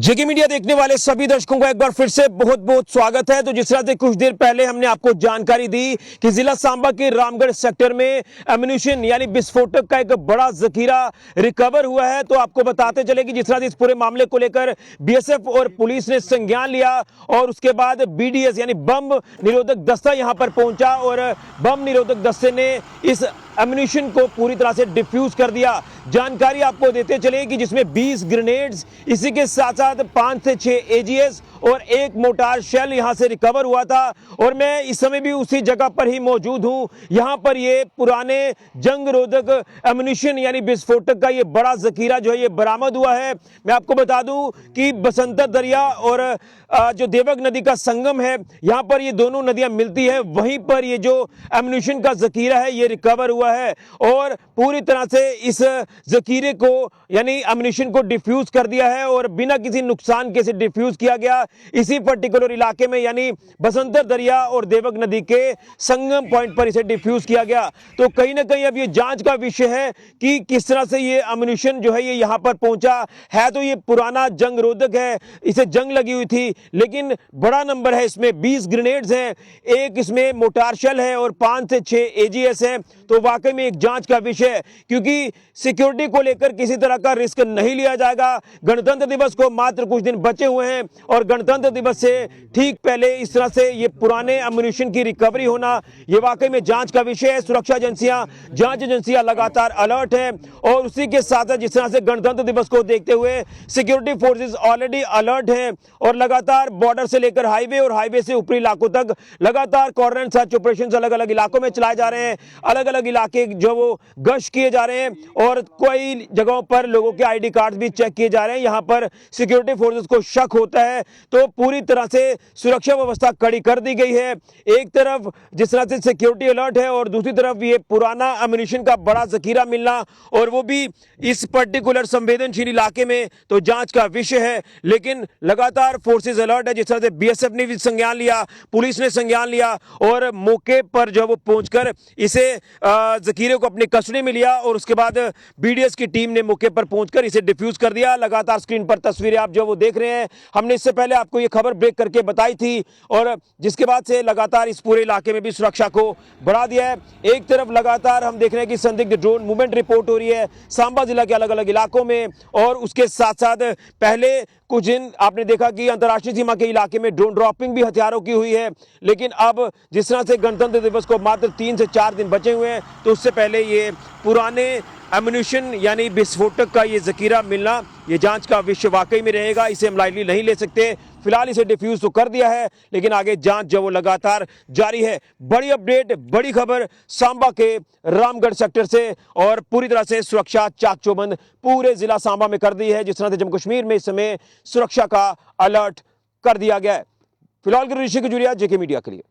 जेके media देखने वाले सभी दर्शकों का एक बार फिर से बहुत बहुत स्वागत है। तो जिस तरह से कुछ देर पहले हमने आपको जानकारी दी कि जिला सांबा के रामगढ़ सेक्टर में एम्यूनिशन यानी विस्फोटक का एक बड़ा जखीरा रिकवर हुआ है। तो आपको बताते चले कि जिस तरह से इस पूरे मामले को लेकर बीएसएफ और पुलिस ने संज्ञान लिया और उसके बाद बीडीएस यानी बम निरोधक दस्ता यहां पर पहुंचा और बम निरोधक दस्ते ने इस एम्यूनिशन को पूरी तरह से डिफ्यूज कर दिया। जानकारी आपको देते चले कि जिसमें 20 ग्रेनेड्स, इसी के साथ साथ 5 से 6 एजीएस और एक मोटार शेल यहां से रिकवर हुआ था। और मैं इस समय भी उसी जगह पर ही मौजूद हूं। यहां पर ये पुराने जंग रोधक एम्यूनिशन यानी विस्फोटक का ये बड़ा जखीरा जो है ये बरामद हुआ है। मैं आपको बता दूं कि बसंतर दरिया और जो देवक नदी का संगम है, यहां पर ये दोनों नदियां मिलती है, वहीं पर ये जो एम्यूनिशन का जखीरा है ये रिकवर हुआ है और पूरी तरह से इस जखीरे को यानी एम्यूनिशन को डिफ्यूज कर दिया है और बिना किसी नुकसान के से डिफ्यूज किया गया इसी पर्टिकुलर इलाके में यानी बसंतर दरिया और देवक नदी के संगम पॉइंट पर इसे डिफ्यूज किया गया। तो कहीं ना कहीं अब ये जांच का विषय है कि किस तरह से ये एम्यूनिशन जो है ये यहां पर पहुंचा है। तो ये पुराना जंग रोधक है, इसे जंग लगी हुई थी, लेकिन बड़ा नंबर है, इसमें 20 ग्रेनेड्स हैं, एक इसमें मोटार शेल है और 5 से 6 एजीएस है। तो वाकई में एक जांच का विषय है, क्योंकि सिक्योरिटी को लेकर किसी तरह का रिस्क नहीं लिया जाएगा। गणतंत्र दिवस को मात्र कुछ दिन बचे हुए हैं और गणतंत्र दिवस से ठीक पहले इस तरह से ये पुराने एम्यूनिशन की रिकवरी होना ये वाकई में जांच का विषय है। सुरक्षा एजेंसियां, जांच एजेंसियां लगातार अलर्ट है और उसी के साथ जिस तरह से गणतंत्र दिवस को देखते हुए सिक्योरिटी फोर्सेस ऑलरेडी अलर्ट है और लगातार बॉर्डर से लेकर हाईवे और हाईवे से ऊपरी इलाकों तक लगातार कॉर्नर एंड सर्च ऑपरेशन अलग अलग इलाकों में चलाए जा रहे हैं। अलग अलग इलाके जो वो गश्त किए जा रहे हैं और कई जगहों पर लोगों के आईडी कार्ड भी चेक किए जा रहे हैं। यहां पर सिक्योरिटी फोर्सेस को शक होता है तो पूरी तरह से सुरक्षा व्यवस्था कड़ी कर दी गई है। एक तरफ जिस तरह से सिक्योरिटी अलर्ट है और दूसरी तरफ ये पुराना एम्यूनिशन का बड़ा जखीरा मिलना और वो भी इस पर्टिकुलर संवेदनशील इलाके में, तो जांच का विषय है। लेकिन लगातार फोर्सेस अलर्ट है। जिस तरह से बीएसएफ ने भी संज्ञान लिया, पुलिस ने संज्ञान लिया और मौके पर जो वो पहुंचकर इसे जखीरे को अपनी कस्टडी में लिया और उसके बाद बीडीएस की टीम ने मौके पर पहुंचकर इसे डिफ्यूज कर दिया। लगातार स्क्रीन पर तस्वीरें आप जो वो देख रहे हैं, हमने इससे पहले आपको ये खबर ब्रेक करके बताई थी और जिसके बाद से लगातार इस पूरे इलाके में भी सुरक्षा को बढ़ा दिया है। एक तरफ लगातार हम देख रहे हैं कि संदिग्ध ड्रोन मूवमेंट रिपोर्ट हो रही है सांबा जिला के अलग अलग इलाकों में और उसके साथ साथ पहले कुछ दिन आपने देखा कि अंतर्राष्ट्रीय सीमा के इलाके में ड्रोन ड्रॉपिंग भी हथियारों की हुई है। लेकिन अब जिस तरह से गणतंत्र दिवस को मात्र 3 से 4 दिन बचे हुए हैं, तो उससे पहले ये पुराने एम्यूनिशन यानी विस्फोटक का ये जखीरा मिलना ये जांच का विषय वाकई में रहेगा। इसे हम लाइटली नहीं ले सकते। फिलहाल इसे डिफ्यूज तो कर दिया है, लेकिन आगे जांच जो वो लगातार जारी है। बड़ी अपडेट, बड़ी खबर सांबा के रामगढ़ सेक्टर से और पूरी तरह से सुरक्षा चाक चौबंद पूरे जिला सांबा में कर दी है। जिस तरह से जम्मू कश्मीर में इस समय सुरक्षा का अलर्ट कर दिया गया है। फिलहाल ऋषि खजूरिया, जेके मीडिया के लिए।